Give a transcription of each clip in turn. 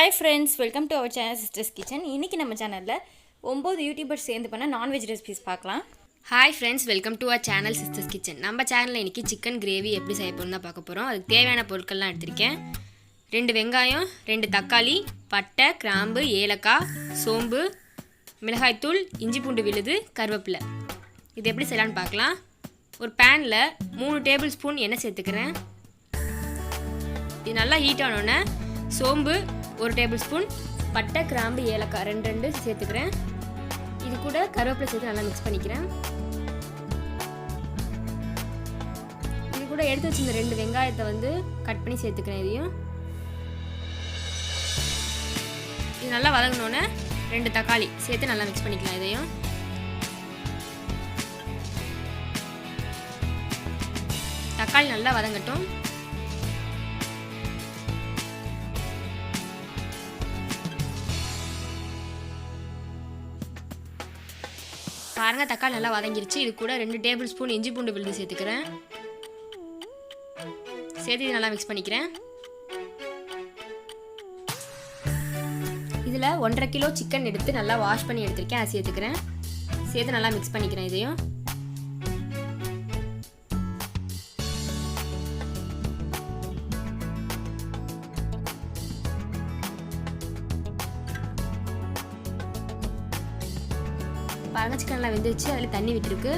Hi friends, welcome to our channel Sisters Kitchen. இன்னைக்கு நம்ம சேனல்ல 9 யூடியூபர்ஸ் சேர்ந்து பண்ண நான்வெஜ் ரெசிபீஸ் பார்க்கலாம். Hi friends, welcome to our channel sisters kitchen. நம்ம சேனலில் இன்றைக்கி சிக்கன் கிரேவி எப்படி செய்ய போகிறோம் தான் பார்க்க போகிறோம். அதுக்கு தேவையான பொருட்கள்லாம் எடுத்திருக்கேன். 2 வெங்காயம், 2 தக்காளி, பட்டை, கிராம்பு, ஏலக்காய், சோம்பு, மிளகாய்த்தூள், இஞ்சி பூண்டு விழுது, கருவேப்பிலை. இது எப்படி செய்யலான்னு பார்க்கலாம். ஒரு பேனில் 3 டேபிள் ஸ்பூன் எண்ணெய் சேர்த்துக்கிறேன். இது நல்லா ஹீட் ஆனோடனே சோம்பு 1 டேபிள் ஸ்பூன், பட்டை, கிராம்பு, ஏலக்காய் ரெண்டு சேர்த்துக்கிறேன். இது கூட கருவேப்பிலை சேர்த்து நல்லா மிக்ஸ் பண்ணிக்கிறேன். இது கூட எடுத்து வச்சிருந்த 2 வெங்காயத்தை கட் பண்ணி சேர்த்துக்கிறேன். இதையும் இது நல்லா வதங்கினோன்னே 2 தக்காளி சேர்த்து நல்லா மிக்ஸ் பண்ணிக்கலாம். இதையும் தக்காளி நல்லா வதங்கட்டும். பாருங்கள், தக்காளி நல்லா வதங்கிருச்சு. இது கூட 2 டேபிள் ஸ்பூன் இஞ்சி பூண்டு விழுது சேர்த்துக்கிறேன். சேர்த்து இது நல்லா மிக்ஸ் பண்ணிக்கிறேன். இதில் 1.5 கிலோ சிக்கன் எடுத்து நல்லா வாஷ் பண்ணி எடுத்துருக்கேன். அதை சேர்த்துக்கிறேன். சேர்த்து நல்லா மிக்ஸ் பண்ணிக்கிறேன். இதையும் பாருங்க, சிக்கன் நல்லா வெந்துச்சு. அதில் தண்ணி விட்டுருக்கு.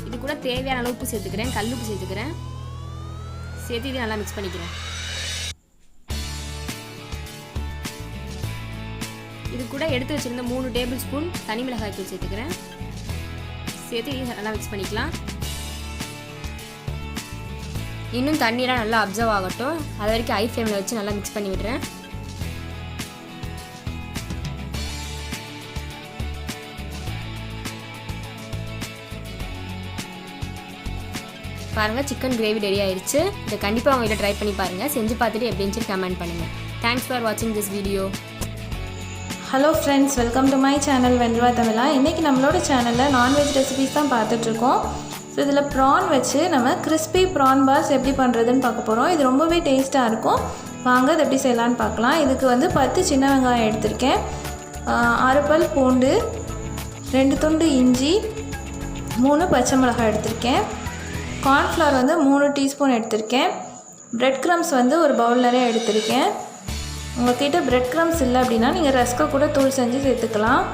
இது கூட தேவையான அளவு உப்பு சேர்த்துக்கிறேன். கல் உப்பு சேர்த்துக்கிறேன். சேர்த்து இது நல்லா மிக்ஸ் பண்ணிக்கிறேன். இது கூட எடுத்து வச்சிருந்த 3 டேபிள் ஸ்பூன் தனி மிளகாய் தூள் சேர்த்துக்கிறேன். சேர்த்து இது நல்லா மிக்ஸ் பண்ணிக்கலாம். இன்னும் தண்ணியெல்லாம் நல்லா அப்சர்வ் ஆகட்டும். அது வரைக்கும் ஹை ஃப்ளேமில் வச்சு நல்லா மிக்ஸ் பண்ணி விடுறேன். பாருங்கள், சிக்கன் கிரேவி ரெடி ஆயிடுச்சு. இதை கண்டிப்பாக அவங்க வீட்டில் ட்ரை பண்ணி பாருங்கள். செஞ்சு பார்த்துட்டு எப்படின்னு சொல்லி கமெண்ட் பண்ணுங்கள். தேங்க்ஸ் ஃபார் வாட்சிங் this video. Hello friends, welcome to my channel வெண்வா தமிழா. இன்றைக்கி நம்மளோட சேனலில் நான்வெஜ் ரெசிபிஸ் தான் பார்த்துட்ருக்கோம். ஸோ இதில் ப்ரான் வச்சு நம்ம கிறிஸ்பி ப்ரான் பால்ஸ் எப்படி பண்ணுறதுன்னு பார்க்க போகிறோம். இது ரொம்பவே டேஸ்ட்டாக இருக்கும். வாங்க இது எப்படி செய்யலான்னு பார்க்கலாம். இதுக்கு 10 சின்ன வெங்காயம் எடுத்திருக்கேன், 6 பல் பூண்டு, 2 துண்டு இஞ்சி, 3 பச்சை மிளகாய் எடுத்திருக்கேன். கார்ன்ஃப்ளவர் 3 டீஸ்பூன் எடுத்திருக்கேன். பிரெட் க்ரம்ஸ் ஒரு பவுல் நிறைய எடுத்திருக்கேன். உங்கள்கிட்ட பிரெட் க்ரம்ஸ் இல்லை அப்படின்னா நீங்கள் ரஸ்கை கூட தூள் செஞ்சு சேர்த்துக்கலாம்.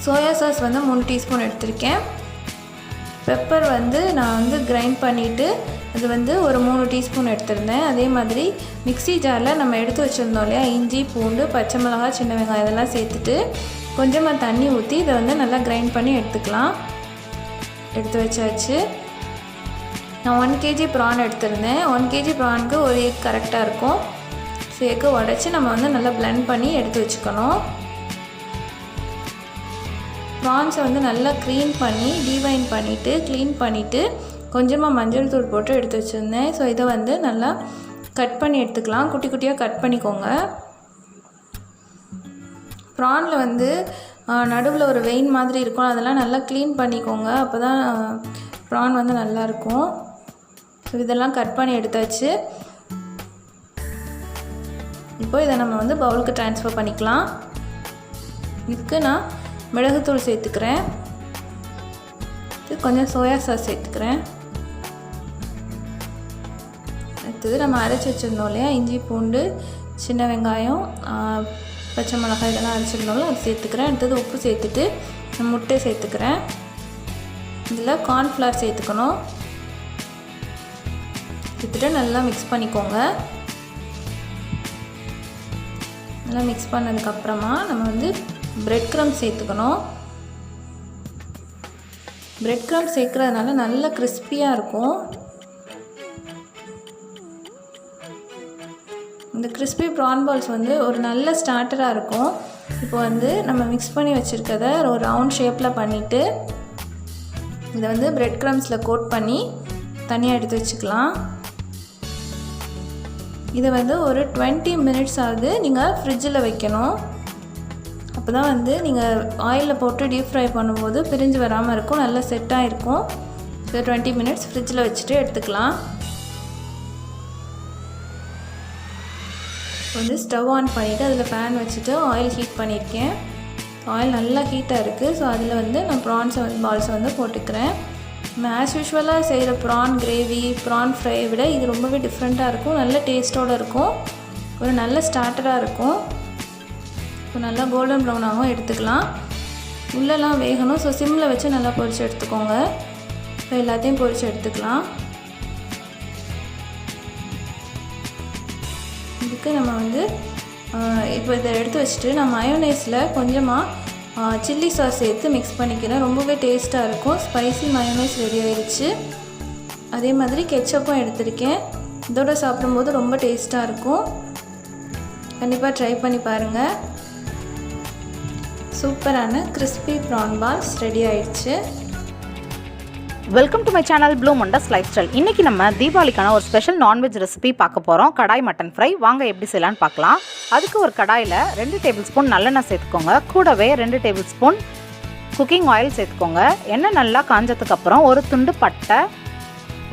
சோயா சாஸ் 3 டீஸ்பூன் எடுத்திருக்கேன். பெப்பர் நான் கிரைண்ட் பண்ணிவிட்டு அது ஒரு 3 டீஸ்பூன் எடுத்திருந்தேன். அதே மாதிரி மிக்ஸி ஜாரில் நம்ம எடுத்து வச்சுருந்தோம் இல்லையா, இஞ்சி, பூண்டு, பச்சை மிளகாய், சின்ன வெங்காயம் இதெல்லாம் சேர்த்துட்டு கொஞ்சமாக தண்ணி ஊற்றி இதை நல்லா கிரைண்ட் பண்ணி எடுத்துக்கலாம். எடுத்து வச்சாச்சு. நான் 1 kg ப்ரான் எடுத்திருந்தேன். 1 kg ப்ரானுக்கு ஒரு எக் கரெக்டாக இருக்கும். ஸோ எக்கை உடச்சி நம்ம நல்லா பிளெண்ட் பண்ணி எடுத்து வச்சுக்கணும். ப்ரான்ஸை நல்லா க்ளீன் பண்ணி டீவைன் பண்ணிவிட்டு க்ளீன் பண்ணிவிட்டு கொஞ்சமாக மஞ்சள் தூள் போட்டு எடுத்து வச்சுருந்தேன். ஸோ இதை நல்லா கட் பண்ணி எடுத்துக்கலாம். குட்டி குட்டியாக கட் பண்ணிக்கோங்க. ப்ரானில் நடுவில் ஒரு வெயின் மாதிரி இருக்கும், அதெல்லாம் நல்லா க்ளீன் பண்ணிக்கோங்க. அப்போ தான் ப்ரான் நல்லாயிருக்கும். ஸோ இதெல்லாம் கட் பண்ணி எடுத்தாச்சு. இப்போ இதை நம்ம பவுலுக்கு ட்ரான்ஸ்ஃபர் பண்ணிக்கலாம். இதுக்கு நான் மிளகுத்தூள் சேர்த்துக்கிறேன். இது கொஞ்சம் சோயா சாஸ் சேர்த்துக்கிறேன். அடுத்தது நம்ம அரைச்சி வச்சுருந்தோம் இல்லையா, இஞ்சி, பூண்டு, சின்ன வெங்காயம், பச்சை மிளகாய் இதெல்லாம் அரைச்சிருந்தோம்ல, அது சேர்த்துக்கிறேன். அடுத்தது உப்பு சேர்த்துட்டு முட்டை சேர்த்துக்கிறேன். இதில் கார்ன்ஃப்ளவர் சேர்த்துக்கணும். சேர்த்துட்டு நல்லா மிக்ஸ் பண்ணிக்கோங்க. நல்லா மிக்ஸ் பண்ணதுக்கப்புறமா நம்ம பிரெட் க்ரம்ஸ் சேர்த்துக்கணும். பிரெட் க்ரம்ஸ் சேர்க்குறதுனால நல்லா கிறிஸ்பியாக இருக்கும். இந்த கிறிஸ்பி ப்ரான் பால்ஸ் ஒரு நல்ல ஸ்டார்டராக இருக்கும். இப்போ நம்ம மிக்ஸ் பண்ணி வச்சுருக்கத ஒரு ரவுண்ட் ஷேப்பில் பண்ணிவிட்டு இதை பிரெட் க்ரம்ஸில் கோட் பண்ணி தனியாக எடுத்து வச்சுக்கலாம். இதை ஒரு 20 மினிட்ஸ் ஆகுது நீங்கள் ஃப்ரிட்ஜில் வைக்கணும். அப்போ தான் நீங்கள் ஆயிலில் போட்டு டீப் ஃப்ரை பண்ணும்போது பிரிஞ்சு வராமல் இருக்கும், நல்லா செட்டாக இருக்கும். ஸோ 20 மினிட்ஸ் ஃப்ரிட்ஜில் வச்சுட்டு எடுத்துக்கலாம். வந்து ஸ்டவ் ஆன் பண்ணிவிட்டு அதில் பேன் வச்சுட்டு ஆயில் ஹீட் பண்ணியிருக்கேன். ஆயில் நல்லா ஹீட்டாக இருக்குது. ஸோ அதில் வந்து நான் பால்ஸை வந்து போட்டுக்கிறேன். நம்ம ஆஸ் யூஷுவலாக செய்கிற ப்ரான் கிரேவி, ப்ரான் ஃப்ரை விட இது ரொம்பவே டிஃப்ரெண்ட்டாக இருக்கும். நல்ல டேஸ்ட்டோடு இருக்கும். ஒரு நல்ல ஸ்டார்டராக இருக்கும். இப்போ நல்லா கோல்டன் ப்ரௌனாகவும் எடுத்துக்கலாம். உள்ளெல்லாம் வேகணும். ஸோ சிம்மில் வச்சு நல்லா பொரித்து எடுத்துக்கோங்க. இப்போ எல்லாத்தையும் பொரித்து எடுத்துக்கலாம். இதுக்கு நம்ம வந்து இப்போ இதை எடுத்து வச்சுட்டு நான் மயோனைஸில் கொஞ்சமாக சில்லி சாஸ் சேர்த்து மிக்ஸ் பண்ணிக்கிறேன். ரொம்பவே டேஸ்ட்டாக இருக்கும். ஸ்பைசி மயோனைஸ் ரெடி ஆயிடுச்சு. அதே மாதிரி கெச்சப்பும் எடுத்திருக்கேன். இதோட சாப்பிடும்போது ரொம்ப டேஸ்ட்டாக இருக்கும். கண்டிப்பாக ட்ரை பண்ணி பாருங்கள். சூப்பரான கிறிஸ்பி ப்ரான் பால்ஸ் ரெடி ஆயிடுச்சு. Welcome to my channel blue மண்டஸ் லைஃப் ஸ்டைல். இன்றைக்கி நம்ம தீபாவளிக்கான ஒரு ஸ்பெஷல் நான்வெஜ் ரெசிபி பார்க்க போகிறோம். Kadai mutton fry. வாங்க எப்படி செய்யலான்னு பார்க்கலாம். அதுக்கு ஒரு கடாயில் 2 டேபிள் ஸ்பூன் நல்லெண்ணெய் சேர்த்துக்கோங்க. கூடவே 2 டேபிள் ஸ்பூன் குக்கிங் ஆயில் சேர்த்துக்கோங்க. எண்ணெய் நல்லா காஞ்சதுக்கப்புறம் ஒரு துண்டு பட்டை,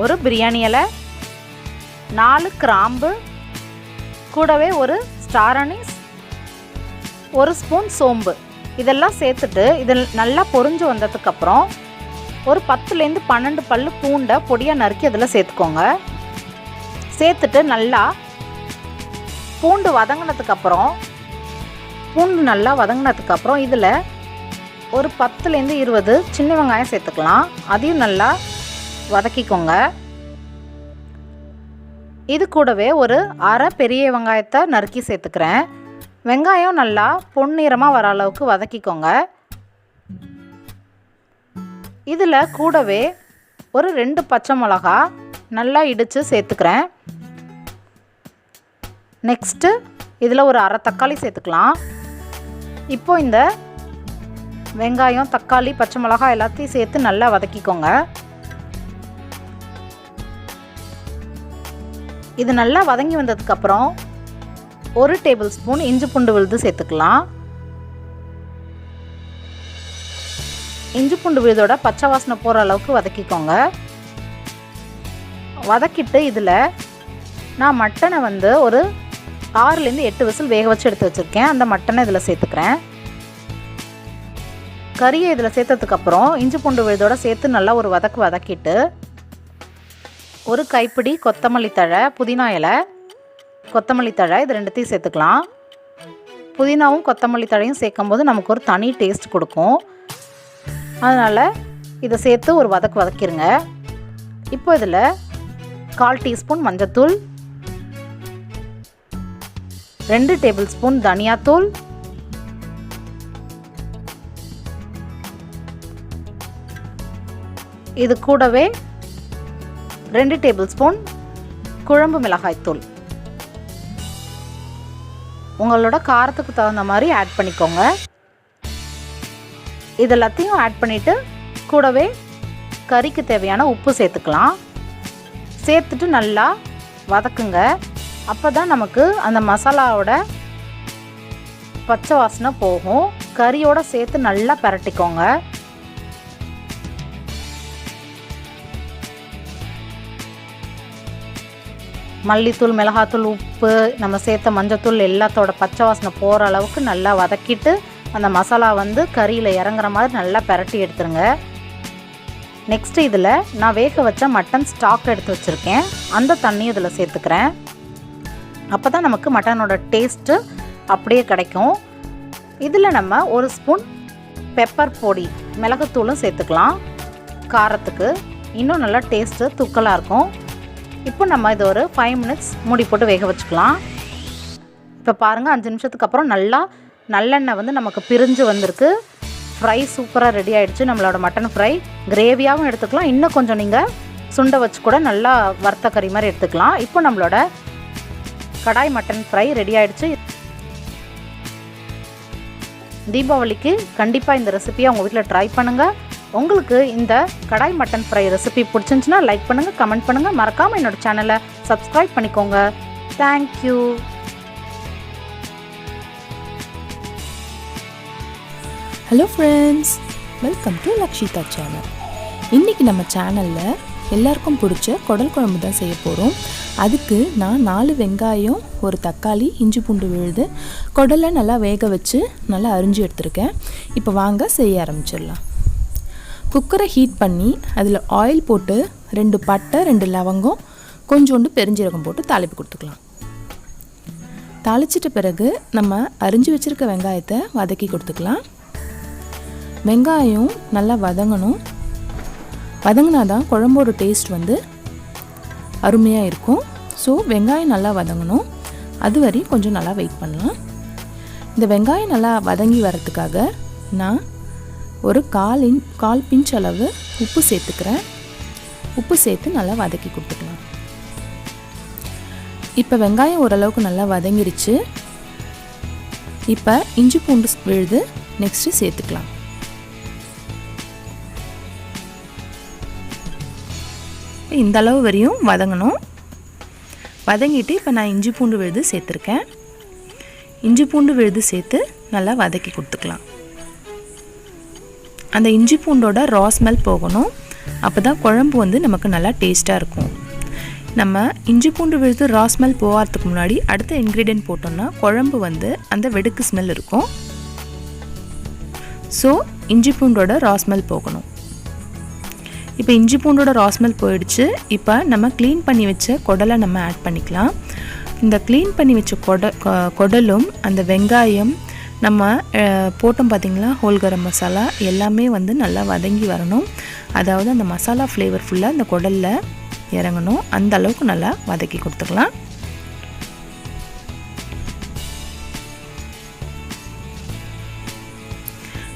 ஒரு பிரியாணி இலை, 4 கிராம்பு, கூடவே ஒரு ஸ்டார் அனீஸ், 1 ஸ்பூன் சோம்பு இதெல்லாம் சேர்த்துட்டு இதில் நல்லா பொரிஞ்சு வந்ததுக்கப்புறம் ஒரு 10லேருந்து 12 பல்லு பூண்டை பொடியாக நறுக்கி அதில் சேர்த்துக்கோங்க. சேர்த்துட்டு நல்லா பூண்டு நல்லா வதங்கினதுக்கப்புறம் இதில் ஒரு 10லேருந்து 20 சின்ன வெங்காயம் சேர்த்துக்கலாம். அதையும் நல்லா வதக்கிக்கோங்க. இது கூடவே ஒரு அரை பெரிய வெங்காயத்தை நறுக்கி சேர்த்துக்கிறேன். வெங்காயம் நல்லா பொன்னிறமாக வர அளவுக்கு வதக்கிக்கோங்க. இதில் கூடவே ஒரு 2 பச்சை மிளகா நல்லா இடித்து சேர்த்துக்கிறேன். நெக்ஸ்ட்டு இதில் ஒரு அரை தக்காளி சேர்த்துக்கலாம். இப்போது இந்த வெங்காயம், தக்காளி, பச்சை மிளகா எல்லாத்தையும் சேர்த்து நல்லா வதக்கிக்கோங்க. இது நல்லா வதங்கி வந்ததுக்கப்புறம் 1 டேபிள் ஸ்பூன் இஞ்சி பூண்டு விழுது சேர்த்துக்கலாம். இஞ்சி பூண்டு விழுதோட பச்சை வாசனை போகிற அளவுக்கு வதக்கிக்கோங்க. வதக்கிட்டு இதில் நான் மட்டனை வந்து ஒரு 6லேருந்து 8 விசில் வேக வச்சு எடுத்து வச்சுருக்கேன். அந்த மட்டனை இதில் சேர்த்துக்கிறேன். கறியை இதில் சேர்த்ததுக்கப்புறம் இஞ்சி பூண்டு விழுதோட சேர்த்து நல்லா ஒரு வதக்கிட்டு ஒரு கைப்பிடி கொத்தமல்லி தழை, புதினா இலை, கொத்தமல்லி தழை இது 2த்தையும் சேர்த்துக்கலாம். புதினாவும் கொத்தமல்லி தழையும் சேர்க்கும்போது நமக்கு ஒரு தனி டேஸ்ட் கொடுக்கும். அதனால் இதை சேர்த்து ஒரு வதக்கிடுங்க. இப்போ இதில் 1/4 டீஸ்பூன் மஞ்சத்தூள், 2 டேபிள் ஸ்பூன் தனியாத்தூள், இது கூடவே 2 டேபிள் ஸ்பூன் குழம்பு மிளகாய்த்தூள். உங்களோட காரத்துக்கு தகுந்த மாதிரி ஆட் பண்ணிக்கோங்க. இதெல்லாத்தையும் ஆட் பண்ணிவிட்டு கூடவே கறிக்கு தேவையான உப்பு சேர்த்துக்கலாம். சேர்த்துட்டு நல்லா வதக்குங்க. அப்போ தான் நமக்கு அந்த மசாலாவோட பச்சை வாசனை போகும். கறியோடு சேர்த்து நல்லா பரட்டிக்கோங்க. மல்லித்தூள், மிளகாத்தூள், உப்பு, நம்ம சேர்த்த மஞ்சத்தூள் எல்லாத்தோட பச்சை வாசனை போகிற அளவுக்கு நல்லா வதக்கிட்டு அந்த மசாலா வந்து கறியில் இறங்குற மாதிரி நல்லா பரட்டி எடுத்துருங்க. நெக்ஸ்ட்டு இதில் நான் வேக வச்ச மட்டன் ஸ்டாக் எடுத்து வச்சுருக்கேன். அந்த தண்ணியும் இதில் சேர்த்துக்கிறேன். அப்போ தான் நமக்கு மட்டனோட டேஸ்ட்டு அப்படியே கிடைக்கும். இதில் நம்ம 1 ஸ்பூன் பெப்பர் பொடி, மிளகுத்தூளும் சேர்த்துக்கலாம். காரத்துக்கு இன்னும் நல்லா டேஸ்ட்டு தூக்கலாக இருக்கும். இப்போ நம்ம இது ஒரு 5 மினிட்ஸ் மூடி போட்டு வேக வச்சுக்கலாம். இப்போ பாருங்கள், 5 நிமிஷத்துக்கு அப்புறம் நல்லெண்ணெய் வந்து நமக்கு பிரிஞ்சு வந்திருக்கு. ஃப்ரை சூப்பராக ரெடி ஆகிடுச்சு. நம்மளோட மட்டன் ஃப்ரை கிரேவியாகவும் எடுத்துக்கலாம். இன்னும் கொஞ்சம் நீங்கள் சுண்டை வச்சு கூட நல்லா வறுத்த கறி மாதிரி எடுத்துக்கலாம். இப்போ நம்மளோட கடாய் மட்டன் ஃப்ரை ரெடி ஆகிடுச்சு. தீபாவளிக்கு கண்டிப்பாக இந்த ரெசிபியை உங்கள் வீட்டில் ட்ரை பண்ணுங்கள். உங்களுக்கு இந்த கடாய் மட்டன் ஃப்ரை ரெசிபி பிடிச்சிருந்துச்சுன்னா லைக் பண்ணுங்கள், கமெண்ட் பண்ணுங்கள். மறக்காமல் என்னோடய சேனலை சப்ஸ்கிரைப் பண்ணிக்கோங்க. Thank you. Hello friends, welcome to Lakshitha channel. இன்றைக்கி நம்ம சேனலில் எல்லாருக்கும் பிடிச்ச குடல் குழம்பு தான் செய்ய போகிறோம். அதுக்கு நான் 4 வெங்காயம், ஒரு தக்காளி, இஞ்சி பூண்டு விழுது, குடலை நல்லா வேக வச்சு நல்லா அரிஞ்சு எடுத்துருக்கேன். இப்போ வாங்க செய்ய ஆரம்பிச்சிடலாம். குக்கரை ஹீட் பண்ணி அதில் ஆயில் போட்டு 2 பட்டை, 2 லவங்கம், கொஞ்சோண்டு பெருஞ்சீரகம் போட்டு தாளிப்பு கொடுத்துக்கலாம். தாளிச்சிட்ட பிறகு நம்ம அரிஞ்சு வச்சுருக்க வெங்காயத்தை வதக்கி கொடுத்துக்கலாம். வெங்காயம் நல்லா வதங்கணும். வதங்கினா தான் குழம்போட டேஸ்ட் வந்து அருமையாக இருக்கும். ஸோ வெங்காயம் நல்லா வதங்கணும். அது வரையும் கொஞ்சம் நல்லா வெயிட் பண்ணலாம். இந்த வெங்காயம் நல்லா வதங்கி வரத்துக்காக நான் ஒரு கால் பிஞ்ச் அளவு உப்பு சேர்த்துக்கிறேன். உப்பு சேர்த்து நல்லா வதக்கி கொடுத்துக்கலாம். இப்போ வெங்காயம் ஓரளவுக்கு நல்லா வதங்கிருச்சு. இப்போ இஞ்சி பூண்டு விழுது நெக்ஸ்ட்டு சேர்த்துக்கலாம். இந்த அளவு வரையும் வதங்கணும். வதங்கிட்டு இப்போ நான் இஞ்சி பூண்டு விழுது சேர்த்துருக்கேன். இஞ்சி பூண்டு விழுது சேர்த்து நல்லா வதக்கி கொடுத்துக்கலாம். அந்த இஞ்சி பூண்டோட ரா ஸ்மெல் போகணும். அப்போ தான் குழம்பு வந்து நமக்கு நல்லா டேஸ்ட்டாக இருக்கும். நம்ம இஞ்சி பூண்டு விழுது ரா ஸ்மெல் போகிறதுக்கு முன்னாடி அடுத்த இன்க்ரீடியன்ட் போட்டோம்னா குழம்பு வந்து அந்த வெடுக்கு ஸ்மெல் இருக்கும். ஸோ இஞ்சி பூண்டோட ரா ஸ்மெல் போகணும். இப்போ இஞ்சி பூண்டோட ரா ஸ்மெல் போயிடுச்சு. இப்போ நம்ம க்ளீன் பண்ணி வச்ச குடலை நம்ம ஆட் பண்ணிக்கலாம். இந்த க்ளீன் பண்ணி வச்ச குடலும் அந்த வெங்காயம் நம்ம போட்டோம் பார்த்திங்களா, ஹோல் கரம் மசாலா எல்லாமே வந்து நல்லா வதங்கி வரணும். அதாவது அந்த மசாலா ஃப்ளேவர் ஃபுல்லாக அந்த குடலில் இறங்கணும். அந்த அளவுக்கு நல்லா வதக்கி கொடுத்துக்கலாம்.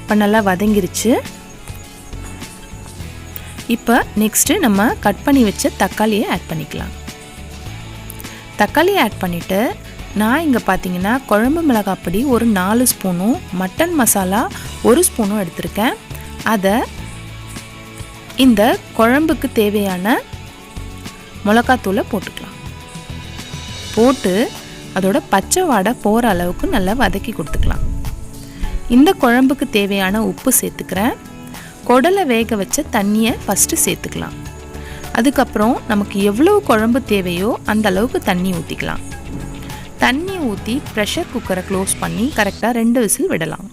இப்போ நல்லா வதங்கிருச்சு. இப்போ நெக்ஸ்ட்டு நம்ம கட் பண்ணி வச்ச தக்காளியை ஆட் பண்ணிக்கலாம். தக்காளியை ஆட் பண்ணிவிட்டு நான் இங்கே பார்த்தீங்கன்னா குழம்பு மிளகாய் பொடி ஒரு 4 ஸ்பூனும் மட்டன் மசாலா 1 ஸ்பூனும் எடுத்திருக்கேன். அதை இந்த குழம்புக்கு தேவையான மிளகாத்தூளை போட்டுக்கலாம். போட்டு அதோட பச்சை வாடை போகிற அளவுக்கு நல்லா வதக்கி கொடுத்துக்கலாம். இந்த குழம்புக்கு தேவையான உப்பு சேர்த்துக்கிறேன். குடலை வேக வச்ச தண்ணியை ஃபஸ்ட்டு சேர்த்துக்கலாம். அதுக்கப்புறம் நமக்கு எவ்வளோ குழம்பு தேவையோ அந்த அளவுக்கு தண்ணி ஊற்றிக்கலாம். தண்ணி ஊற்றி ப்ரெஷர் குக்கரை க்ளோஸ் பண்ணி கரெக்டாக 2 விசில் விடலாம்.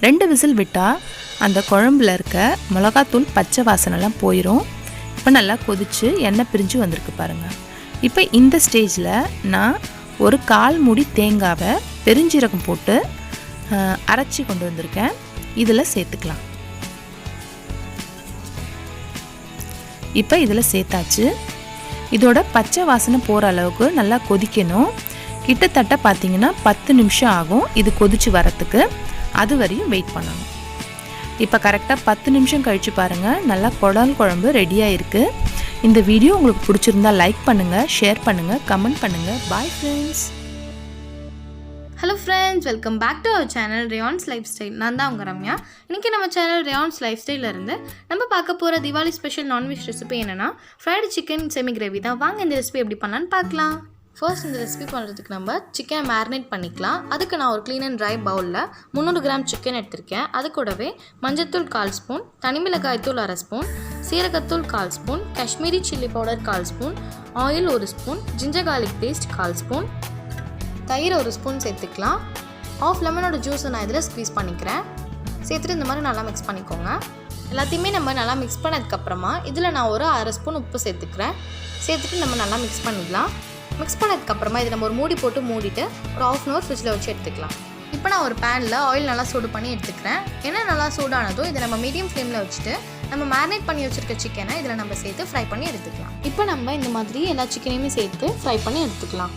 2 விசில் விட்டால் அந்த குழம்புல இருக்க மிளகாத்தூள் பச்சை வாசனைலாம் போயிடும். இப்போ நல்லா கொதித்து எண்ணெய் பிரிஞ்சு வந்திருக்கு பாருங்கள். இப்போ இந்த ஸ்டேஜில் நான் ஒரு 1/4 மூடி தேங்காவை பெருஞ்சீரகம் போட்டு அரைச்சி கொண்டு வந்திருக்கேன். இதில் சேர்த்துக்கலாம். இப்போ இதில் சேர்த்தாச்சு. இதோட பச்சை வாசனை போகிற அளவுக்கு நல்லா கொதிக்கணும். கிட்டத்தட்ட பார்த்திங்கன்னா 10 நிமிஷம் ஆகும் இது கொதித்து வரத்துக்கு. அது வரையும் வெயிட் பண்ணணும். இப்போ கரெக்டாக 10 நிமிஷம் கழித்து பாருங்கள், நல்லா குடல் குழம்பு ரெடியாக இருக்குது. இந்த வீடியோ உங்களுக்கு பிடிச்சிருந்தா லைக் பண்ணுங்கள், ஷேர் பண்ணுங்கள், கமெண்ட் பண்ணுங்கள். Bye friends. Hello friends, welcome back to our channel Rayan's life style. நான் தான் உங்கள் ரம்யா. இன்றைக்கி நம்ம சேனல் ரேயான்ஸ் லைஃப் ஸ்டைலிருந்து நம்ம பார்க்க போகிற தீபாவளி ஸ்பெஷல் நான்வெஜ் ரெசிபி என்னென்னா ஃப்ரைடு சிக்கன் செமி கிரேவி தான். வாங்க இந்த ரெசிபி எப்படி பண்ணலான்னு பார்க்கலாம். ஃபர்ஸ்ட் இந்த ரெசிபி பண்ணுறதுக்கு நம்ம சிக்கனை மேரினேட் பண்ணிக்கலாம். அதுக்கு நான் ஒரு க்ளீன் அண்ட் ட்ரை பவுலில் 300 கிராம் சிக்கன் எடுத்திருக்கேன். அது கூடவே மஞ்சத்தூள் 1/4 ஸ்பூன், தனிமிளகாய் தூள் 1/2 ஸ்பூன், சீரகத்தூள் 1/4 spoon, Kashmiri chilli powder 1/4 spoon, oil 1 spoon, ginger garlic paste 1/4 spoon, தயிர் 1 ஸ்பூன் சேர்த்துக்கலாம். ஆஃப் லெமனோட ஜூஸை நான் இதில் ஸ்க்வீஸ் பண்ணிக்கிறேன். சேர்த்துட்டு இந்த மாதிரி நல்லா மிக்ஸ் பண்ணிக்கோங்க. எல்லாத்தையுமே நம்ம நல்லா மிக்ஸ் பண்ணதுக்கப்புறமா இதில் நான் ஒரு 1/2 ஸ்பூன் உப்பு சேர்த்துக்கிறேன். சேர்த்துட்டு நம்ம நல்லா மிக்ஸ் பண்ணிக்கலாம். மிக்ஸ் பண்ணதுக்கப்புறமா இதை நம்ம ஒரு மூடி போட்டு மூடிட்டு ஒரு 1/2 அன் ஹவர் ஃப்ரிட்ஜில் வச்சு எடுத்துக்கலாம். இப்போ நான் ஒரு பேனில் ஆயில் நல்லா சூடு பண்ணி எடுத்துக்கிறேன். ஏன்னா நல்லா சூடானதும் இதை நம்ம மீடியம் ஃப்ளேமில் வச்சுட்டு நம்ம மேரினேட் பண்ணி வச்சுருக்க சிக்கனை இதில் நம்ம சேர்த்து ஃப்ரை பண்ணி எடுத்துக்கலாம். இப்போ நம்ம இந்த மாதிரி எல்லா சிக்கனையுமே சேர்த்து ஃப்ரை பண்ணி எடுத்துக்கலாம்.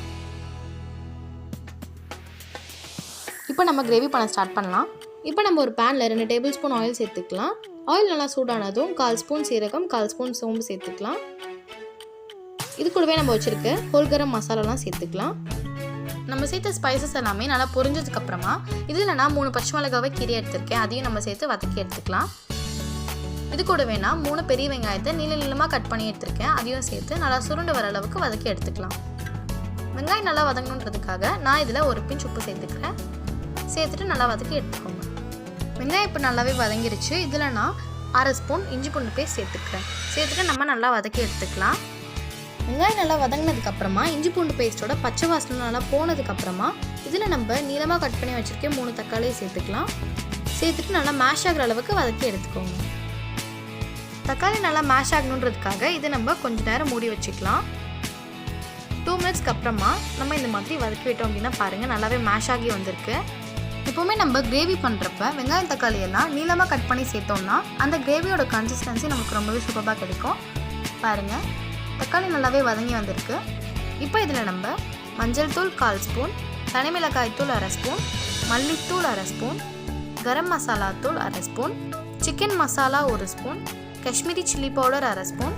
இப்போ நம்ம கிரேவி பண்ண ஸ்டார்ட் பண்ணலாம். இப்போ நம்ம ஒரு பேனில் 2 டேபிள் ஸ்பூன் ஆயில் சேர்த்துக்கலாம். ஆயில் நல்லா சூடானதும் 1/4 ஸ்பூன் சீரகம், 1/4 ஸ்பூன் சோம்பு சேர்த்துக்கலாம். இது கூடவே நம்ம வச்சுருக்க ஹோல் கரம் மசாலாலாம் சேர்த்துக்கலாம். நம்ம சேர்த்த ஸ்பைசஸ் எல்லாமே நல்லா பொரிஞ்சதுக்கப்புறமா இதில் நான் 3 பச்சை மிளகாவை கீரை எடுத்திருக்கேன். அதையும் நம்ம சேர்த்து வதக்கி எடுத்துக்கலாம். இது கூடவே நான் 3 பெரிய வெங்காயத்தை நீளமாக கட் பண்ணி எடுத்திருக்கேன். அதையும் சேர்த்து நல்லா சுருண்டு வர அளவுக்கு வதக்கி எடுத்துக்கலாம். வெங்காயம் நல்லா வதங்கணுன்றதுக்காக நான் இதில் ஒரு பிஞ்ச் உப்பு சேர்த்துக்கிறேன். சேர்த்துட்டு நல்லா வதக்கி எடுத்துக்கோங்க. வெங்காயம் இப்போ நல்லாவே வதங்கிருச்சு. இதில் நான் 1/2 ஸ்பூன் இஞ்சி பூண்டு பேஸ்ட் சேர்த்துக்கிறேன். சேர்த்துட்டு நம்ம நல்லா வதக்கி எடுத்துக்கலாம். வெங்காயம் நல்லா வதங்கினதுக்கப்புறமா இஞ்சி பூண்டு பேஸ்ட்டோட பச்சை வாசனை நல்லா போனதுக்கப்புறமா இதில் நம்ம நீளமாக கட் பண்ணி வச்சுருக்கேன் 3 தக்காளியை சேர்த்துக்கலாம். சேர்த்துட்டு நல்லா மேஷ் ஆகிற அளவுக்கு வதக்கி எடுத்துக்கோங்க. தக்காளி நல்லா மேஷ் ஆகணுன்றதுக்காக இதை நம்ம கொஞ்சம் நேரம் மூடி வச்சுக்கலாம். 2 மினிட்ஸ்க்கு அப்புறமா நம்ம இந்த மாதிரி வதக்கி விட்டோம் அப்படின்னா பாருங்கள் நல்லாவே மேஷ் ஆகி வந்திருக்கு. எப்போவுமே நம்ம கிரேவி பண்ணுறப்ப வெங்காயம் தக்காளி எல்லாம் நீளமாக கட் பண்ணி சேர்த்தோம்னா அந்த கிரேவியோட கன்சிஸ்டன்சி நமக்கு ரொம்பவே சூப்பராக கிடைக்கும். பாருங்கள் தக்காளி நல்லாவே வதங்கி வந்திருக்கு. இப்போ இதில் நம்ம மஞ்சள் தூள் 1/4 ஸ்பூன், தனி மிளகாய் தூள் 1/2 ஸ்பூன், மல்லித்தூள் 1/2 ஸ்பூன், கரம் மசாலா தூள் 1/2 spoon, chicken masala 1 spoon, Kashmiri chilli powder 1/2 spoon,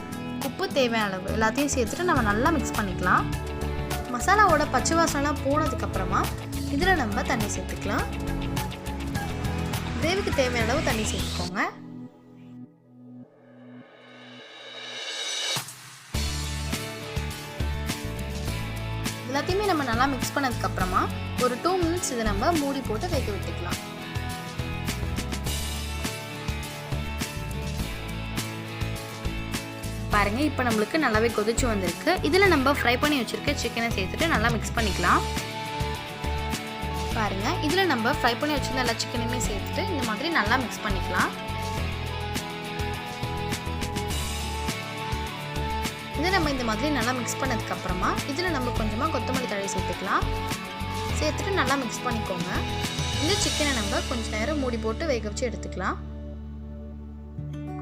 உப்பு தேவையான அளவு எல்லாத்தையும் சேர்த்துட்டு நம்ம நல்லா மிக்ஸ் பண்ணிக்கலாம். மசாலாவோட பச்சை வாசனைலாம் போனதுக்கப்புறமா இதில் நம்ம தண்ணி சேர்த்துக்கலாம். கிரேவிக்கு தேவையான அளவு தண்ணி சேர்த்துக்கோங்க. எல்லாத்தையுமே நம்ம நல்லா மிக்ஸ் பண்ணதுக்கப்புறமா ஒரு 2 மினிட்ஸ் இதை நம்ம மூடி போட்டு வேக விட்டுக்கலாம். பாருங்க இப்போ நம்மளுக்கு நல்லாவே கொதிச்சு வந்திருக்கு. இதில் நம்ம ஃப்ரை பண்ணி வச்சிருக்க சிக்கனை சேர்த்துட்டு நல்லா மிக்ஸ் பண்ணிக்கலாம். பாருங்க இதில் நம்ம ஃப்ரை பண்ணி வச்சிருந்த எல்லா சிக்கனையுமே சேர்த்துட்டு இந்த மாதிரி நல்லா மிக்ஸ் பண்ணிக்கலாம். இதை நம்ம இந்த மாதிரி நல்லா மிக்ஸ் பண்ணதுக்கப்புறமா இதில் நம்ம கொஞ்சமாக கொத்தமல்லி தழை சேர்த்துக்கலாம். சேர்த்துட்டு நல்லா மிக்ஸ் பண்ணிக்கோங்க. இந்த சிக்கனை நம்ம கொஞ்சம் நேரம் மூடி போட்டு வேக வச்சு எடுத்துக்கலாம்.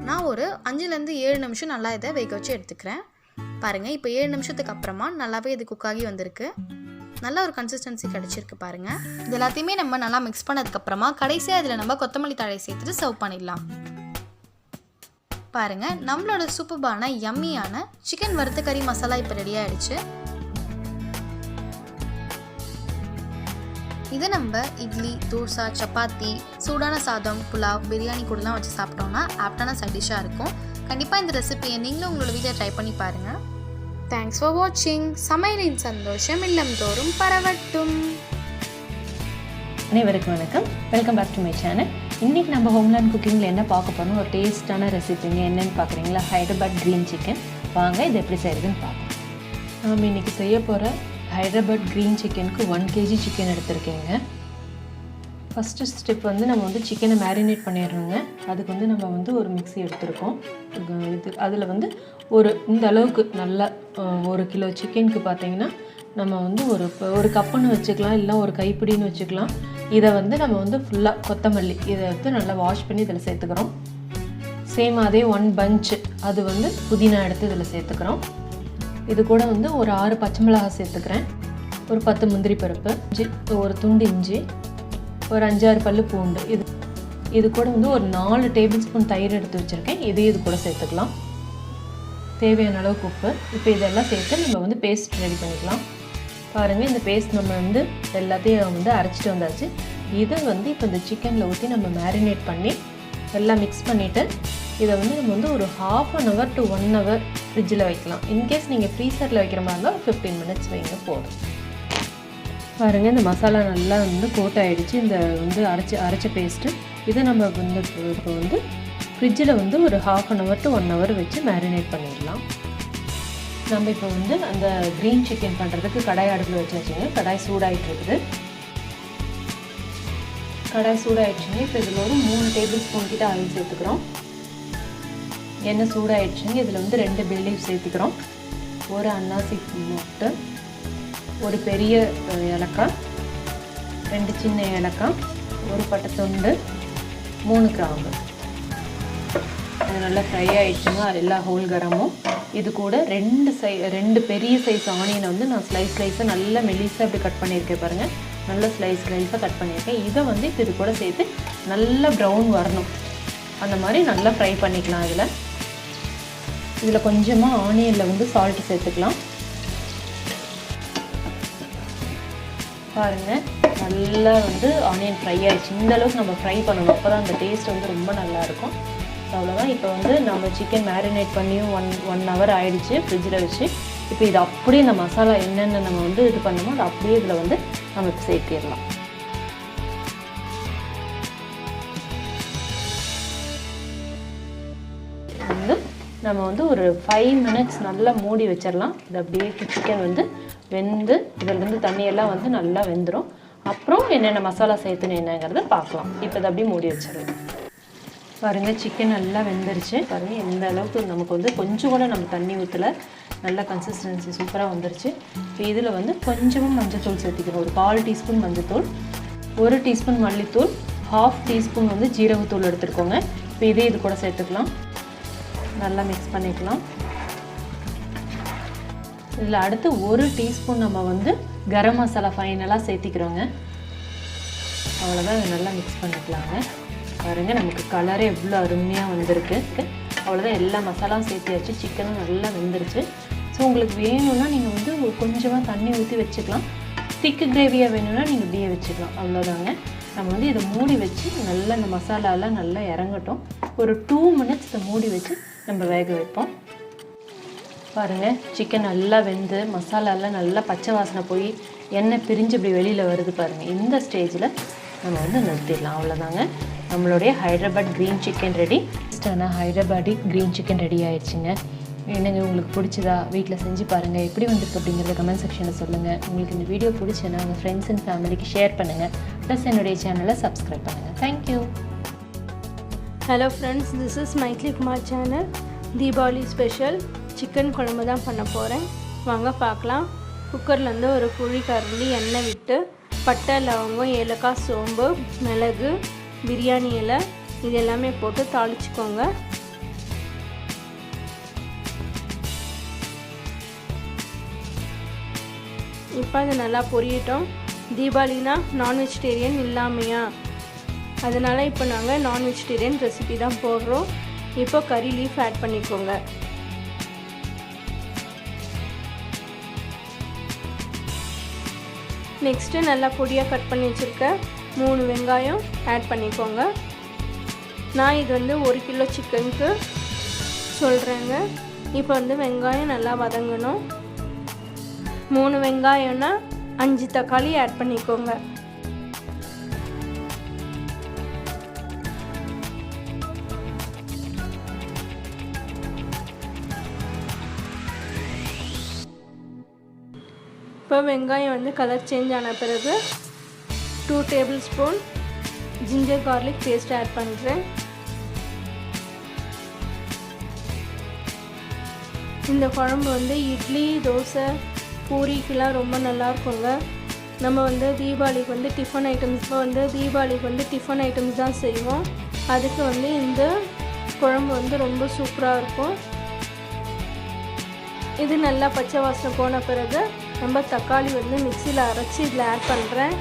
நான் ஒரு 5லேருந்து 7 நிமிஷம் நல்லா இதை வேக வச்சு எடுத்துக்கிறேன். பாருங்கள் இப்போ 7 நிமிஷத்துக்கு அப்புறமா நல்லாவே இது குக் ஆகி வந்திருக்கு. நல்ல ஒரு கன்சிஸ்டன்சி கிடச்சிருக்கு பாருங்கள். இது எல்லாத்தையுமே நம்ம நல்லா மிக்ஸ் பண்ணதுக்கப்புறமா கடைசியாக இதில் நம்ம கொத்தமல்லி தழை சேர்த்துட்டு சர்வ் பண்ணிடலாம். பாருங்கள் நம்மளோட சூப்பரான யம்மியான சிக்கன் வறுத்த கறி மசாலா இப்போ ரெடி ஆகிடுச்சு. இதை நம்ம இட்லி, தோசை, சப்பாத்தி, சூடான சாதம், புலாவ், பிரியாணி கூடலாம் வச்சு சாப்பிட்டோம்னா ஆப்டான சைட் டிஷ்ஷாக இருக்கும். கண்டிப்பாக இந்த ரெசிபியை நீங்களும் உங்களோட வீட்டில் ட்ரை பண்ணி பாருங்கள். தேங்க்ஸ் ஃபார் வாட்சிங். சமையலின் சந்தோஷம் இல்லம் தோறும் பரவட்டும். அனைவருக்கும் வணக்கம். Welcome back to my channel. இன்றைக்கி நம்ம ஹோம்லேண்ட் குக்கிங்கில் என்ன பார்க்க போகிறோம், ஒரு டேஸ்ட்டான ரெசிபிங்க. என்னென்னு பார்க்குறீங்களா? Hyderabad green chicken. வாங்க இது எப்படி செய்கிறதுன்னு பார்ப்போம். நாம் இன்றைக்கி செய்ய போகிற ஹைதராபாத் க்ரீன் சிக்கனுக்கு 1 kg சிக்கன் எடுத்திருக்கேங்க. ஃபஸ்ட்டு ஸ்டெப் வந்து நம்ம வந்து சிக்கனை மேரினேட் பண்ணிடணுங்க. அதுக்கு வந்து நம்ம வந்து ஒரு மிக்ஸி எடுத்துருக்கோம். இது அதில் வந்து இந்த அளவுக்கு நல்லா 1 கிலோ சிக்கனுக்கு பார்த்திங்கன்னா நம்ம வந்து ஒரு கப்புன்னு வச்சுக்கலாம், இல்லை ஒரு கைப்பிடின்னு வச்சுக்கலாம். இதை வந்து நம்ம வந்து ஃபுல்லாக கொத்தமல்லி இதை வந்து நல்லா வாஷ் பண்ணி இதில் சேர்த்துக்கிறோம். சேம் அதே 1 பஞ்ச் அது வந்து புதினா எடுத்து இதில் சேர்த்துக்கிறோம். இது கூட வந்து ஒரு 6 பச்சை மிளகாய் சேர்த்துக்கிறேன், ஒரு 10 முந்திரி பருப்பு, ஒரு துண்டு இஞ்சி, ஒரு 5-6 பல்லு பூண்டு. இது கூட வந்து ஒரு 4 டேபிள் ஸ்பூன் தயிர் எடுத்து வச்சுருக்கேன். இது கூட சேர்த்துக்கலாம். தேவையான அளவுக்கு உப்பு. இப்போ இதெல்லாம் சேர்த்து நம்ம வந்து பேஸ்ட் ரெடி பண்ணிக்கலாம். பாருங்கள் இந்த பேஸ்ட் நம்ம வந்து எல்லாத்தையும் வந்து அரைச்சிட்டு வந்தாச்சு. இதை வந்து இப்போ இந்த சிக்கனில் ஊற்றி நம்ம மேரினேட் பண்ணி எல்லாம் மிக்ஸ் பண்ணிவிட்டு இதை வந்து நம்ம வந்து ஒரு 1/2 hour to 1 hour ஃப்ரிட்ஜில் வைக்கலாம். இன்கேஸ் நீங்கள் ஃப்ரீசரில் வைக்கிற மாதிரி இருந்தால் 15 minutes வைங்க போதும். பாருங்கள் இந்த மசாலா நல்லா வந்து கோட் ஆகிடுச்சு. இந்த வந்து அரைச்ச பேஸ்ட்டு இதை நம்ம வந்து இப்போ வந்து ஃப்ரிட்ஜில் வந்து ஒரு 1/2 hour to 1 hour வச்சு மேரினேட் பண்ணிடலாம். நம்ம இப்போ வந்து அந்த க்ரீன் சிக்கன் பண்ணுறதுக்கு கடாய் அடுப்பில் வச்சு வச்சுங்க. கடாய் சூடாகிட்டு இருக்குது. கடாய் சூடாகிடுச்சுங்க. இப்போ இதில் ஒரு 3 டேபிள் ஸ்பூன் கிட்ட ஆயில் சேர்த்துக்கிறோம். எண்ணெய் சூடாகிடுச்சுங்க. இதில் வந்து 2 bay leaf சேர்த்துக்கிறோம், ஒரு அன்னாசி மொட்டு, ஒரு பெரிய ஏலக்காய், 2 சின்ன ஏலக்காய், ஒரு பட்டை துண்டு, 3 கிராம்பு. அது நல்லா ஃப்ரை ஆகிடுச்சுங்க. எல்லா ஹோல் கரமும் இது கூட 2 பெரிய சைஸ் ஆனியனை வந்து நான் ஸ்லைஸாக நல்லா மெலிசாக அப்படி கட் பண்ணியிருக்கேன். பாருங்கள் நல்லா ஸ்லைஸாக கட் பண்ணியிருக்கேன். இதை வந்து இது கூட சேர்த்து நல்லா ப்ரௌன் வரணும், அந்த மாதிரி நல்லா ஃப்ரை பண்ணிக்கலாம். இதில் கொஞ்சமாக ஆனியனில் வந்து சால்ட்டு சேர்த்துக்கலாம். பாருங்கள் நல்லா வந்து ஆனியன் ஃப்ரை ஆகிடுச்சு. இந்த அளவுக்கு நம்ம ஃப்ரை பண்ணணும், அப்போ தான் அந்த டேஸ்ட் வந்து ரொம்ப நல்லாயிருக்கும். அவ்வளோதான். இப்போ வந்து நம்ம சிக்கன் மேரினேட் பண்ணியும் 1 hour ஆகிடுச்சு ஃப்ரிட்ஜில் வச்சு. இப்போ இது அப்படியே இந்த மசாலா என்னென்ன நம்ம வந்து இது பண்ணணுமோ அது அப்படியே இதில் வந்து நம்ம இப்போ சேர்த்திடலாம். வந்து நம்ம வந்து ஒரு 5 மினிட்ஸ் நல்லா மூடி வச்சிடலாம். இது அப்படியே சிக்கன் வந்து வெந்து இதிலேருந்து தண்ணியெல்லாம் வந்து நல்லா வெந்துடும். அப்புறம் என்னென்ன மசாலா சேர்த்துன்னு என்னங்கிறத பார்க்கலாம். இப்போ இதை அப்படியே மூடி வச்சிடலாம். பாருங்கள், சிக்கன் நல்லா வெந்துருச்சு. பாருங்கள் எந்த அளவுக்கு நமக்கு வந்து கொஞ்சம் கூட நம்ம தண்ணி ஊற்றலை, நல்ல கன்சிஸ்டன்சி சூப்பராக வந்துருச்சு. இப்போ இதில் வந்து கொஞ்சமாக மஞ்சத்தூள் சேர்த்திக்கணும். ஒரு 1/4 டீஸ்பூன் மஞ்சத்தூள், 1 டீஸ்பூன் மல்லித்தூள், 1/2 டீஸ்பூன் வந்து ஜீரகத்தூள் எடுத்துருக்கோங்க. இப்போ இதே இது கூட சேர்த்துக்கலாம். நல்லா மிக்ஸ் பண்ணிக்கலாம். இதில் அடுத்து 1 டீஸ்பூன் நம்ம வந்து கரம் மசாலா ஃபைனலாக சேர்த்திக்கிறோங்க. அவ்வளோதான், இதை நல்லா மிக்ஸ் பண்ணிக்கலாங்க. பாருங்கள், நமக்கு கலரே எவ்வளோ அருமையாக வந்திருக்கு. அவ்வளோதான், எல்லா மசாலாவும் சேர்த்தியாச்சு. சிக்கனும் நல்லா வெந்துருச்சு. ஸோ உங்களுக்கு வேணும்னா நீங்கள் வந்து கொஞ்சமாக தண்ணி ஊற்றி வச்சுக்கலாம். திக்கு கிரேவியாக வேணும்னா நீங்கள் இப்படியே வச்சுக்கலாம். அவ்வளோதாங்க. நம்ம வந்து இதை மூடி வச்சு நல்லா இந்த மசாலாலாம் நல்லா இறங்கட்டும். ஒரு 2 மினிட்ஸ் இதை மூடி வச்சு நம்ம வேக வைப்போம். பாருங்கள், சிக்கன் நல்லா வெந்து மசாலாலாம் நல்லா பச்சை வாசனை போய் எண்ணெய் பிரிஞ்சு இப்படி வெளியில் வருது பாருங்கள். இந்த ஸ்டேஜில் நம்ம வந்து நிறுத்திடலாம். அவ்வளோதாங்க, நம்மளுடைய ஹைதராபாத் க்ரீன் சிக்கன் ரெடி. ஆனால் ஹைதராபாடி க்ரீன் சிக்கன் ரெடி ஆயிடுச்சுங்க. என்னங்க உங்களுக்கு பிடிச்சதா? வீட்டில் செஞ்சு பாருங்கள். எப்படி வந்திருக்கு அப்படிங்கிறத கமெண்ட் செக்ஷனில் சொல்லுங்கள். உங்களுக்கு இந்த வீடியோ பிடிச்சேன்னா உங்கள் ஃப்ரெண்ட்ஸ் அண்ட் ஃபேமிலிக்கு ஷேர் பண்ணுங்கள். ப்ளஸ் என்னுடைய சேனலை சப்ஸ்கிரைப் பண்ணுங்கள். Thank you. Hello friends, this is Mythili Kumar channel. Deepavali special chicken குழம்பு தான் பண்ண போகிறேன். வாங்க பார்க்கலாம். குக்கர்லேருந்து ஒரு குழி கரண்டி எண்ணெய் விட்டு பட்டை, லவங்கம், ஏலக்காய், சோம்பு, மிளகு, பிரியாணி இலை இது எல்லாமே போட்டு தாளிச்சுக்கோங்க. இப்போ அது நல்லா பொரியட்டும். தீபாவளினா நான்வெஜிடேரியன் இல்லாமையா, அதனால் இப்போ நாங்கள் நான்வெஜிடேரியன் ரெசிபி தான் போடுறோம். இப்போ கறி லீஃப் ஆட் பண்ணிக்கோங்க. நெக்ஸ்ட்டு நல்லா பொடியாக கட் பண்ணி வச்சுருக்க 3 வெங்காயம் ஆட் பண்ணிக்கோங்க. நான் இது வந்து 1 கிலோ சிக்கனுக்கு சொல்கிறேங்க. இப்போ வந்து வெங்காயம் நல்லா வதங்கணும். 3 வெங்காயம்னா 5 தக்காளி ஆட் பண்ணிக்கோங்க. இப்போ வெங்காயம் வந்து கலர் சேஞ்ச் ஆன பிறகு 2 tablespoon ginger garlic paste add பண்ணுறேன். இந்த குழம்பு வந்து இட்லி, தோசை, பூரிக்கெலாம் ரொம்ப நல்லாயிருக்குங்க. நம்ம வந்து தீபாவளிக்கு வந்து டிஃபன் ஐட்டம்ஸ் தான் செய்வோம். அதுக்கு வந்து இந்த குழம்பு வந்து ரொம்ப சூப்பராக இருக்கும். இது நல்லா பச்சை வாசனை போன பிறகு நம்ம தக்காளி வந்து மிக்சியில் அரைச்சி இதில் ஆட் பண்ணுறேன்.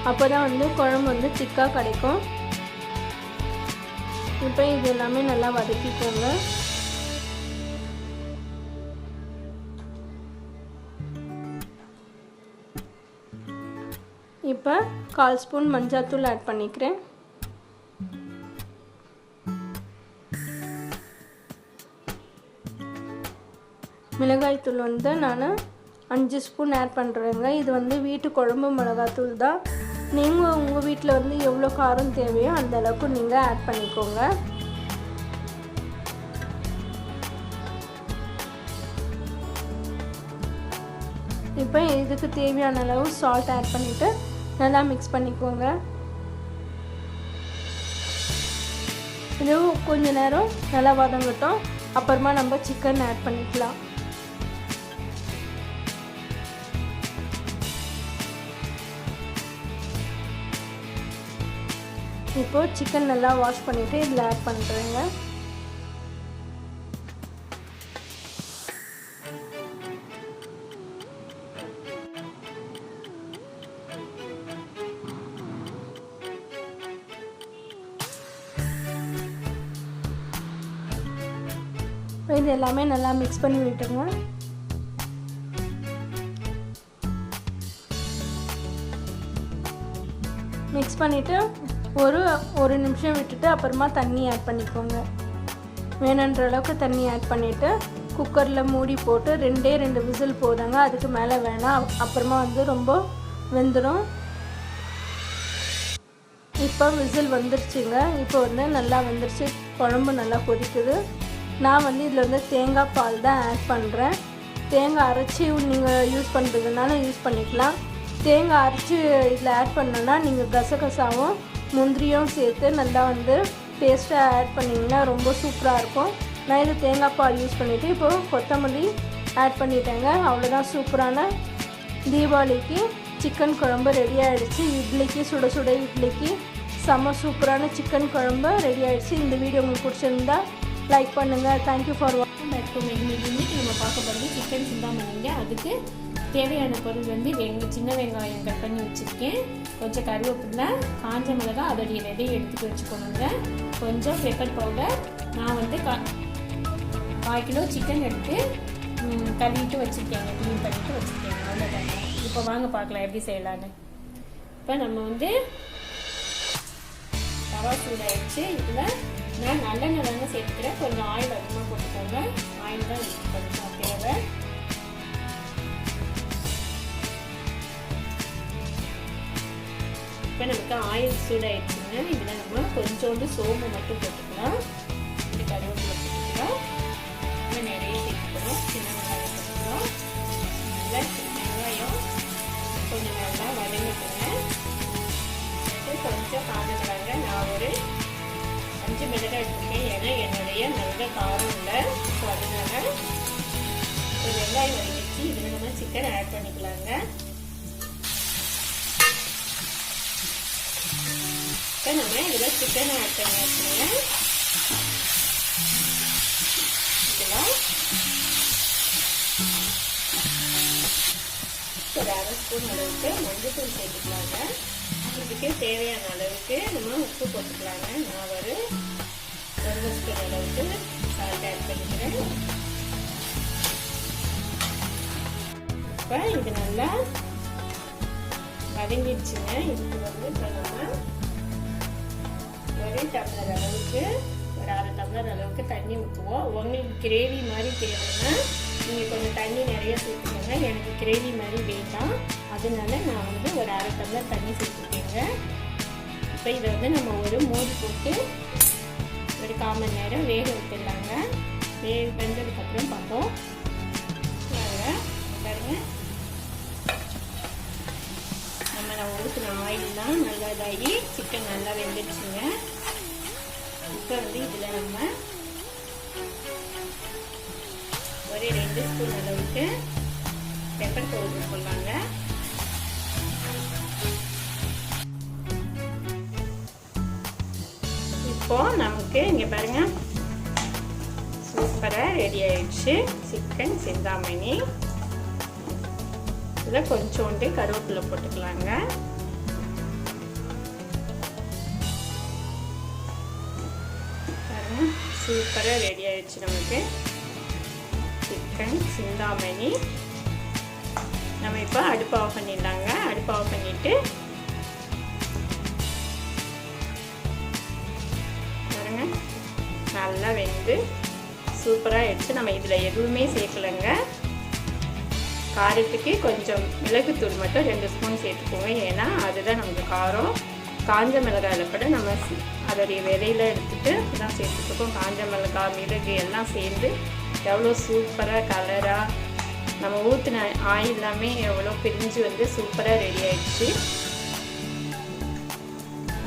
அப்போ தான் வந்து குழம்பு வந்து திக்காக கிடைக்கும். இப்போ இது எல்லாமே நல்லா வதக்கிக்கோங்க. இப்போ 1/4 ஸ்பூன் மஞ்சாத்தூள் ஆட் பண்ணிக்கிறேன். மிளகாய்த்தூள் வந்து நான் 5 ஸ்பூன் ஆட் பண்ணுறேங்க. இது வந்து வீட்டு குழம்பு மிளகாய்த்தூள் தான். நீங்கள் உங்கள் வீட்டில் வந்து எவ்வளோ காரம் தேவையோ அந்த அளவுக்கு நீங்கள் ஆட் பண்ணிக்கோங்க. இப்போ இதுக்கு தேவையான அளவு சால்ட் ஆட் பண்ணிவிட்டு நல்லா மிக்ஸ் பண்ணிக்கோங்க. இது கொஞ்ச நேரம் நல்லா வதங்கட்டும். அப்புறமா நம்ம சிக்கன் ஆட் பண்ணிக்கலாம். இப்போது சிக்கன் நல்லா வாஷ் பண்ணிவிட்டு இதில் ஆட் பண்ணுறேங்க. இது எல்லாமே நல்லா மிக்ஸ் பண்ணி விட்டுருங்க. மிக்ஸ் பண்ணிவிட்டு ஒரு நிமிஷம் விட்டுட்டு அப்புறமா தண்ணி ஆட் பண்ணிக்கோங்க. வேணுன்ற அளவுக்கு தண்ணி ஆட் பண்ணிவிட்டு குக்கரில் மூடி போட்டு 2 விசில் போதுங்க. அதுக்கு மேலே வேணாம், அப்புறமா வந்து ரொம்ப வெந்துடும். இப்போ விசில் வந்துருச்சுங்க. இப்போ வந்து நல்லா வந்துருச்சு, குழம்பு நல்லா கொதிக்குது. நான் வந்து இதில் வந்து தேங்காய் பால் தான் ஆட் பண்ணுறேன். தேங்காய் அரைச்சி நீங்கள் யூஸ் பண்ணுறதுனால யூஸ் பண்ணிக்கலாம். தேங்காய் அரைச்சி இதில் ஆட் பண்ணோன்னா நீங்கள் கசகசாவும் முந்திரியும் சேர்த்து நல்லா வந்து பேஸ்ட்டாக ஆட் பண்ணிங்கன்னா ரொம்ப சூப்பராக இருக்கும். நான் இது தேங்காய் பால் யூஸ் பண்ணிவிட்டு இப்போது கொத்தமல்லி ஆட் பண்ணிட்டேங்க. அவ்வளோதான், சூப்பரான தீபாவளிக்கு சிக்கன் குழம்பு ரெடி ஆகிடுச்சு. இட்லிக்கு சுட சுட இட்லிக்கு செம்ம சூப்பரான சிக்கன் குழம்பு ரெடி ஆகிடுச்சு. இந்த வீடியோ உங்களுக்கு பிடிச்சிருந்தா லைக் பண்ணுங்கள். தேங்க்யூ ஃபார் வாட்சிங். Back to MAHIMAHI. இன்றைக்கி நம்ம பார்க்க போகிறது சிக்கன் சிந்தாமணிங்க. அதுக்கு தேவையான பொருள் வந்து சின்ன வெங்காயம் கட் பண்ணி வச்சுருக்கேன், கொஞ்சம் கருவேப்பிலை, காஞ்ச மிளகாய் அதோடைய விதையை எடுத்துகிட்டு வச்சுக்கணுங்க, கொஞ்சம் பெப்பர் பவுடர். நான் வந்து 1/4 கிலோ சிக்கன் எடுத்து கழுவிட்டு வச்சுருக்கேங்க, க்ளீன் பண்ணிவிட்டு வச்சுருக்கேங்க. அவ்வளோதாங்க. இப்போ வாங்க பார்க்கலாம் எப்படி செய்யலான்னு. இப்போ நம்ம வந்து தவா சூடாகிடுச்சு. இதில் நான் நல்லெண்ணெய் தாங்க சேர்த்துக்கிறேன். கொஞ்சம் ஆயில் அதிகமாக போட்டுக்கோங்க. ஆயில் தான் கொஞ்சம் தேவை. இப்போ நமக்கு ஆயில் சூடாகிடுச்சுங்க. இதில் நம்ம கொஞ்சோண்டு சோம்பு மட்டும் போட்டுக்கலாம், இந்த கருவேப்பிலை போட்டுக்கலாம், இன்னும் நிறைய சேர்த்துக்கிறோம். சின்ன வெங்காயம் போட்டுக்கலாம். நல்லா வெங்காயம் கொஞ்சம் நல்லா வதங்கிட்டுங்க. கொஞ்சம் காஞ்சமிளகாங்க, நான் ஒரு 5 மிளகாய் எடுத்துருக்கேன். ஏன்னா என்னுடைய நல்ல காரம் இல்லை, ஸோ அதனால ஒரு வெங்காயம் வதங்கிச்சு. இதில் நம்ம சிக்கன் ஆட் பண்ணிக்கலாங்க. இப்போ நம்ம இதில் சிக்கன் ஆட் பண்ணியாச்சுங்க. இதெல்லாம் ஒரு 1/2 ஸ்பூன் அளவுக்கு மஞ்சள் சேர்த்துக்கலாங்க. இதுக்கு தேவையான அளவுக்கு நம்ம உப்பு போட்டுக்கலாங்க. நான் ஒரு 1 ஸ்பூன் அளவுக்கு சால்ட் ஆட் பண்ணிக்கிறேன். இப்போ இது நல்லா வதங்கிடுச்சுங்க. இதுக்கு வந்து இப்போ நம்ம ஒரு டம்ளர் அளவுக்கு, ஒரு 1/2 டம்ளர் அளவுக்கு தண்ணி ஊற்றுவோம். உங்களுக்கு கிரேவி மாதிரி தேவைன்னா நீங்கள் கொஞ்சம் தண்ணி நிறைய சேர்த்துக்கோங்க. எனக்கு கிரேவி மாதிரி வேண்டாம், அதனால நான் வந்து ஒரு 1/2 டம்ளர் தண்ணி சேர்த்துக்கேங்க. இப்போ இதை வந்து நம்ம ஒரு மூடி போட்டு ஒரு 1/4 மணி நேரம் வேக விட்டுடலாங்க. வெந்ததுக்கப்புறம் பார்ப்போம். பாருங்க, நம்ம ஊற்றின ஆயில்லாம் நல்லா இதாகி சிக்கன் நல்லா வெந்துடுச்சுங்க. இப்போ வந்து இதில் நம்ம ஒரு 2 ஸ்பூன் அளவுக்கு பெப்பர் பவுடர் போடலாங்க. இப்போ நமக்கு இங்கே பாருங்க, சூப்பராக ரெடி ஆயிடுச்சு சிக்கன் சிந்தாமணி. இதில் கொஞ்சோண்டு கருவேப்பிலை போட்டுக்கலாங்க. பாருங்க, சூப்பராக ரெடி ஆயிடுச்சு நமக்கு சிக்கன் சிந்தாமணி. நம்ம இப்போ அடுப்பு ஆஃப் பண்ணிடலாங்க. அடுப்பு ஆஃப் பண்ணிட்டு பாருங்க, நல்லா வெந்து சூப்பராக ஆயிடுச்சு. நம்ம இதில் எதுவுமே சேர்க்கலைங்க. காரத்துக்கு கொஞ்சம் மிளகுத்தூள் மட்டும் 2 ஸ்பூன் சேர்த்துக்குவோம், ஏன்னா அதுதான் நமக்கு காரம். காஞ்ச மிளகாயில் கூட நம்ம அதோடைய விதையில எடுத்துகிட்டு தான் சேர்த்துருக்கோம். காஞ்ச மிளகாய், மிளகு எல்லாம் சேர்ந்து எவ்வளோ சூப்பராக கலராக நம்ம ஊற்றின ஆயில் எல்லாமே எவ்வளோ பிரிஞ்சு வந்து சூப்பராக ரெடி ஆயிடுச்சு.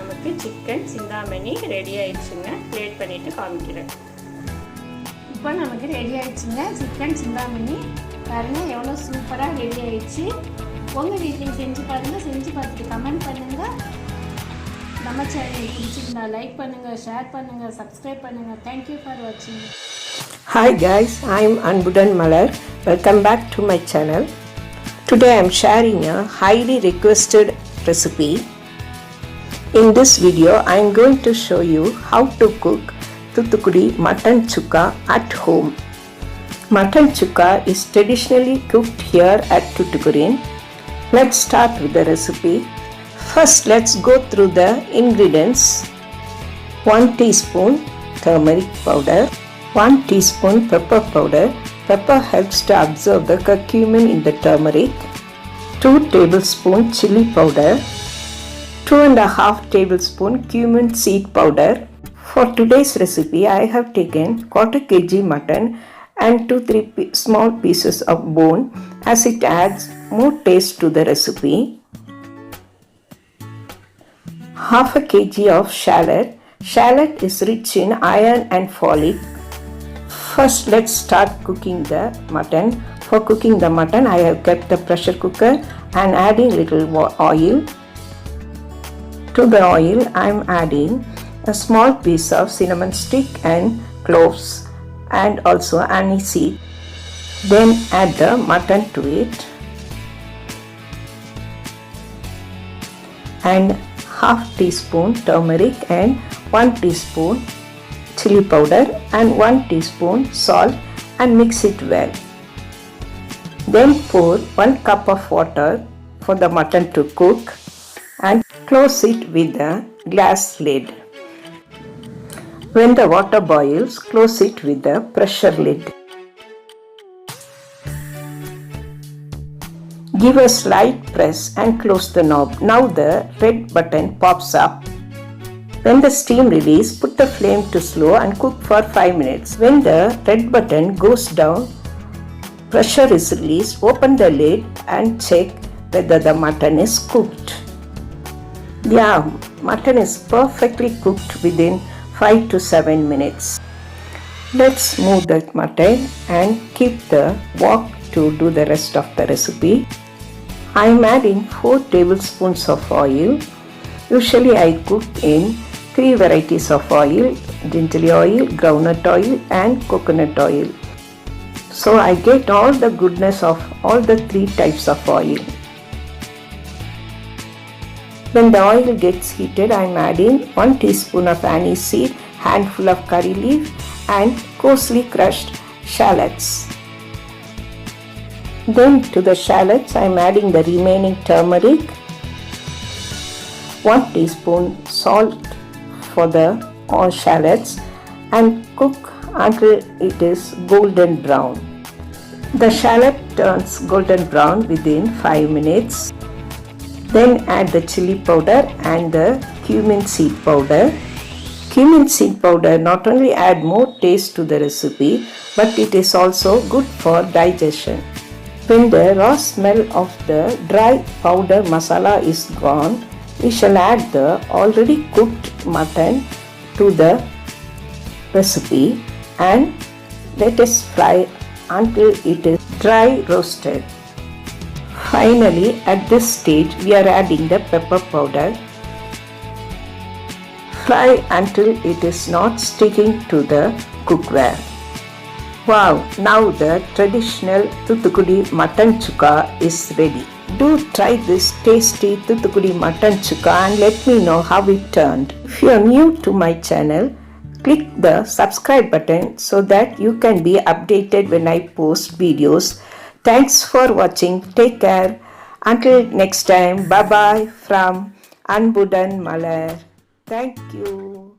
நமக்கு சிக்கன் சிந்தாமணி ரெடி ஆயிடுச்சுங்க. பிளேட் பண்ணிவிட்டு காமிக்கிறேன். இப்போ நமக்கு ரெடி ஆயிடுச்சுங்க சிக்கன் சிந்தாமணி. பாருங்கள், எவ்வளோ சூப்பராக ரெடி ஆயிடுச்சு. உங்கள் வீட்லையும் செஞ்சு பாருங்கள். செஞ்சு பார்த்துட்டு கமெண்ட் பண்ணுங்கள். நம்ம சேனல் பிடிச்சிருந்தா லைக் பண்ணுங்கள், ஷேர் பண்ணுங்கள், சப்ஸ்கிரைப் பண்ணுங்கள். தேங்க்யூ ஃபார் வாட்சிங். Hi guys, I am Anbudan Malar. Welcome back to my channel. Today I am sharing a highly requested recipe. In this video, I am going to show you how to cook Thuthukudi mutton chukka at home. Mutton chukka is traditionally cooked here at Tuticorin. Let's start with the recipe. First, let's go through the ingredients. 1 teaspoon turmeric powder, 1 teaspoon pepper powder. Pepper helps to absorb the curcumin in the turmeric. 2 tablespoons chili powder, 2.5 tablespoon cumin seed powder. For today's recipe, I have taken 1/4 kg mutton and 2-3 small pieces of bone as it adds more taste to the recipe. 1/2 kg of shallot. Shallot is rich in iron and folic. First, let's start cooking the mutton. For cooking the mutton, I have kept the pressure cooker and adding little oil. To the oil, I am adding a small piece of cinnamon stick and cloves and also anise seed. Then add the mutton to it and 1/2 teaspoon turmeric and 1 teaspoon chili powder and 1 teaspoon salt and mix it well. Then pour 1 cup of water for the mutton to cook and close it with a glass lid. When the water boils, close it with a pressure lid. Give a slight press and close the knob. Now the red button pops up. When the steam releases, put the flame to slow and cook for 5 minutes. When the red button goes down, pressure is released, open the lid and check whether the mutton is cooked. Yeah, mutton is perfectly cooked within 5 to 7 minutes. Let's move the mutton and keep the wok to do the rest of the recipe. I am adding 4 tablespoons of oil. Usually I cook in 3 varieties of oil: gingerly oil, groundnut oil and coconut oil. So I get all the goodness of all the 3 types of oil. When the oil gets heated, I am adding 1 teaspoon of anise seed, handful of curry leaf and coarsely crushed shallots. Then to the shallots, I am adding the remaining turmeric, 1 teaspoon salt for the all shallots and cook until it is golden brown. The shallot turns golden brown within 5 minutes. Then add the chili powder and the cumin seed powder. Cumin seed powder not only add more taste to the recipe, but it is also good for digestion. When the raw smell of the dry powder masala is gone, we shall add the already cooked mutton to the recipe and let us fry until it is dry roasted. Finally, at this stage, we are adding the pepper powder. Fry until it is not sticking to the cookware. Wow, now the traditional Thuthukudi mutton chukka is ready. Do try this tasty Thuthukudi mutton chukka and let me know how it turned. If you are new to my channel, click the subscribe button so that you can be updated when I post videos. Thanks for watching. Take care. Until next time, bye bye from Anbudan Malar. Thank you.